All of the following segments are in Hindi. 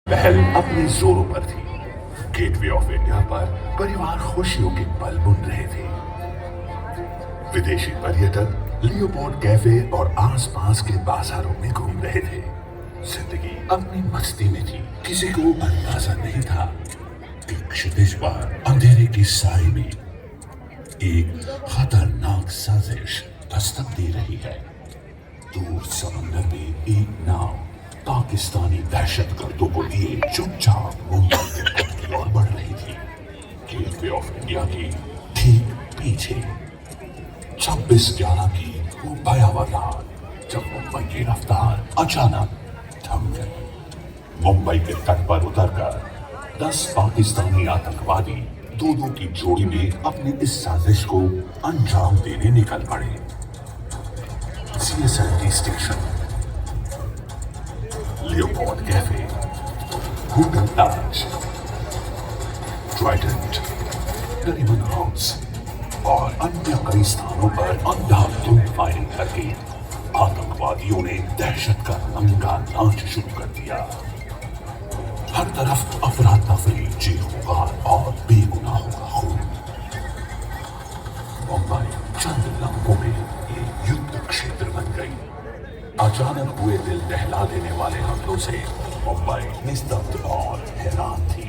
पहल अपने जोरों पर थी। गेटवे ऑफ इंडिया पर परिवार खुशियों के पल बुन रहे थे। विदेशी पर्यटक लियोपोल्ड कैफे और आसपास के बाजारों में घूम रहे थे। जिंदगी अपनी मस्ती में थी। किसी को अंदाजा नहीं था कि क्षितिज पर अंधेरे की साई में एक खतरनाक साजिश दस्तक दे रही है। दूर समंदर में एक नाव पाकिस्तानी दहशतगर्दों को लिए चुपचाप मुंबई के तट की ओर बढ़ रही थी। गेटवे ऑफ इंडिया की ठीक पीछे 26/11 की वो भयावह रात जब मुंबई की रफ्तार अचानक थम गई। मुंबई के तट पर उतरकर 10 पाकिस्तानी आतंकवादी दो की जोड़ी में अपनी इस साजिश को अंजाम देने निकल पड़े। CSIT station, Leopold cafe, hotel Taj, Trident, Nariman house और अन्य कई स्थानों पर अंधाधुंध फायरिंग करके आतंकवादियों ने दहशत का नंगा नाच शुरू कर दिया। हर तरफ अफरा तफरी, चीख-पुकार और बेगुनाहों का खून। मुंबई चंद लम्हों में एक युद्ध क्षेत्र बन गई। अचानक हुए दिल दहला देने वाले हमलों से मुंबई निस्तब्ध और हैरान थी।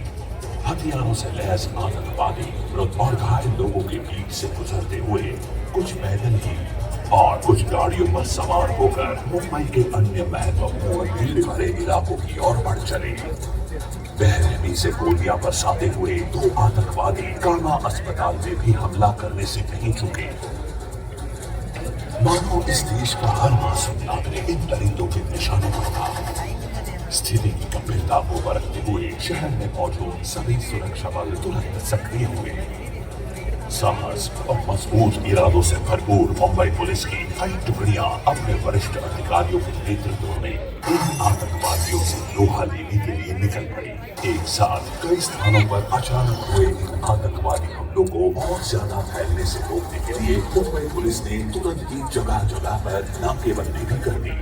हथियारों से लैस आतंकवादी मृत और घायल लोगों के बीच से गुजरते हुए कुछ पैदल ही और कुछ गाड़ियों पर सवार होकर मुंबई के अन्य महत्वपूर्ण भीड़ भरे इलाकों की ओर बढ़ चले। बेरहमी से गोलियां बरसाते हुए 2 आतंकवादी कामा अस्पताल में भी हमला करने से नहीं चुके। मानो इस देश का हर मासूम नागरिक इन दरिंदों के निशाने पर था। स्थिति की गंभीरता को बरतते हुए शहर में मौजूद सभी सुरक्षा बल तुरंत सक्रिय हुए। साहस और मजबूत इरादों से भरपूर मुंबई पुलिस की कई टुकड़ियां अपने वरिष्ठ अधिकारियों के नेतृत्व में इन आतंकवादियों से लोहा लेने के लिए निकल पड़ी। एक साथ कई स्थानों पर अचानक हुए इन आतंकवादी हमलों को और ज्यादा फैलने से रोकने के लिए मुंबई पुलिस ने तुरंत ही जगह जगह पर नाकेबंदी भी कर दी।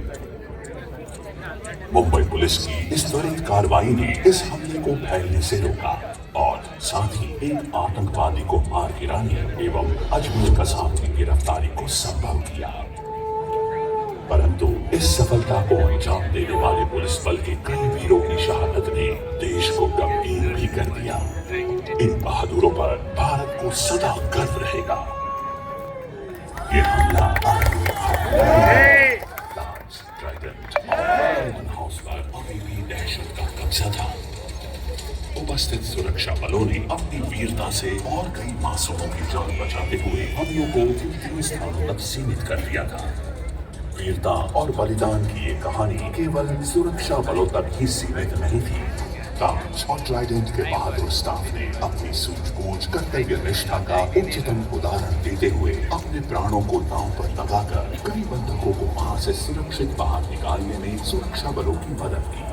मुंबई पुलिस की इस त्वरित कार्रवाई ने इस हमले को फैलने से रोका और साथ ही एक आतंकवादी को मार गिराने एवं अजमेर कसाब की गिरफ्तारी को संभव किया। परंतु इस सफलता को अंजाम देने वाले पुलिस बल के कई वीरों की शहादत ने देश को गमगीन भी कर दिया। इन बहादुरों पर भारत को सदा गर्व रहेगा। ये हमला हाउस पर अभी भी दहशत का कब्जा था। उपस्थित सुरक्षा बलों ने अपनी वीरता से और कई मासूमों की जान बचाते हुए हमलों को 3 स्थानों तक सीमित कर दिया था। वीरता और बलिदान की ये कहानी केवल सुरक्षा बलों तक ही सीमित नहीं थी। ताज और ट्राइडेंट के बहादुर स्टाफ ने अपनी सूझबूझ, कर्तव्य निष्ठा का उच्चतम उदाहरण देते हुए अपने प्राणों को दांव पर लगाकर कई बंधकों को वहां से सुरक्षित बाहर निकालने में सुरक्षा बलों की मदद की।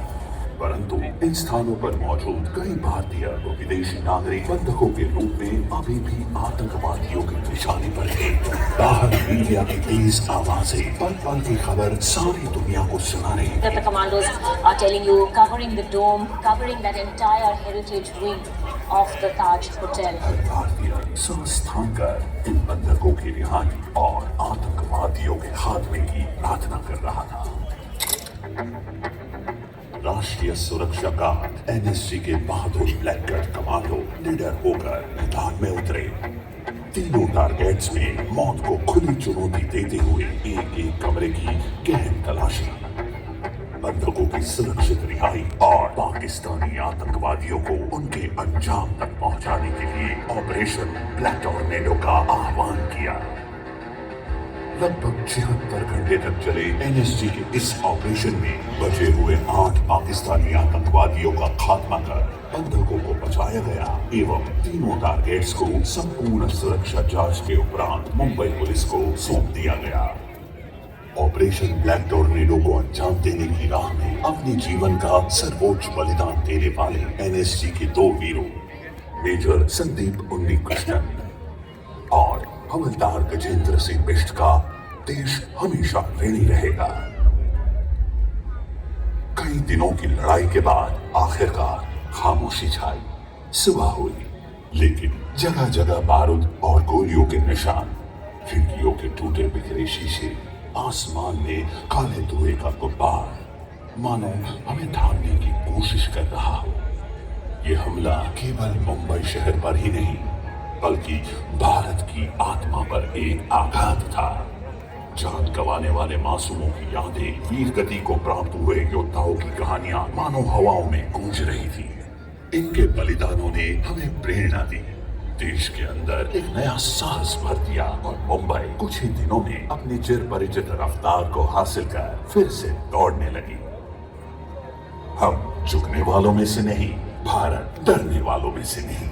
परंतु इन स्थानों पर मौजूद कई भारतीय और विदेशी नागरिक बंधकों के रूप में अभी भी आतंकवादियों के निशाने पर थे। बाहर मीडिया की तेज आवाजें पल-पल की खबर सारी दुनिया को सुना रही थी। The commandos are telling you, covering the dome, covering that entire heritage wing of the Taj Hotel. हर भारतीय संस्थान कर इन बंधकों की रिहाई और आतंकवादियों के खात्मे की प्रार्थना कर रहा था। राष्ट्रीय सुरक्षा गार्ड NSG के बहादुर ब्लैकगन कमांडो निडर होकर मैदान में उतरे। तीनों टारगेट्स में मौत को खुली चुनौती देते हुए एक कमरे की गहन तलाशी, बंधकों की सुरक्षित रिहाई और पाकिस्तानी आतंकवादियों को उनके अंजाम तक पहुंचाने के लिए ऑपरेशन ब्लैक टॉर्नेडो का आह्वान किया। लगभग 76 घंटे तक चले NSG के इस ऑपरेशन में बचे हुए 8 पाकिस्तानी आतंकवादियों का खात्मा कर बंधकों को बचाया गया एवं तीनों टारगेट्स को संपूर्ण सुरक्षा जांच के उपरांत मुंबई पुलिस को सौंप दिया गया। ऑपरेशन ब्लैक टॉर्नेडो को अंजाम देने की राह में अपने जीवन का सर्वोच्च बलिदान देने वाले NSG के 2 वीरों मेजर संदीप उन्नीकृष्णन और हवलदार गजेंद्र सिंह बिष्ट का देश हमेशा ऋणी रहेगा। कई दिनों की लड़ाई के बाद आखिरकार खामोशी छाई। सुबह हुई, लेकिन जगह जगह बारूद और गोलियों के निशान, खिड़कियों के टूटे बिखरे शीशे, आसमान में काले धुएं का गुब्बार, मानो हमें थामने की कोशिश कर रहा हो। ये हमला केवल मुंबई शहर पर ही नहीं, बल्कि भारत की आत्मा पर एक आघात था। जान गंवाने वाले मासूमों की यादें, वीर गति को प्राप्त हुए योद्धाओं की कहानियां मानो हवाओं में गूंज रही थी। इनके बलिदानों ने हमें प्रेरणा दी, देश के अंदर एक नया साहस भर दिया और मुंबई कुछ ही दिनों में अपनी चिर परिचित रफ्तार को हासिल कर फिर से दौड़ने लगी। हम झुकने वालों में से नहीं, भारत डरने वालों में से नहीं।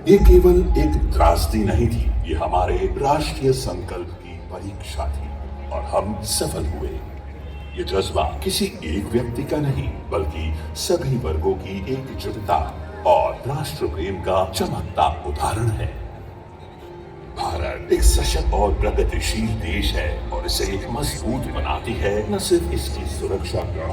ये केवल एक त्रासदी नहीं थी, ये हमारे राष्ट्रीय संकल्प की परीक्षा थी और हम सफल हुए। ये जज्बा किसी एक व्यक्ति का नहीं, बल्कि सभी वर्गों की एकजुटता और राष्ट्र प्रेम का चमकता उदाहरण है। भारत एक सशक्त और प्रगतिशील देश है और इसे मजबूत बनाती है न सिर्फ इसकी सुरक्षा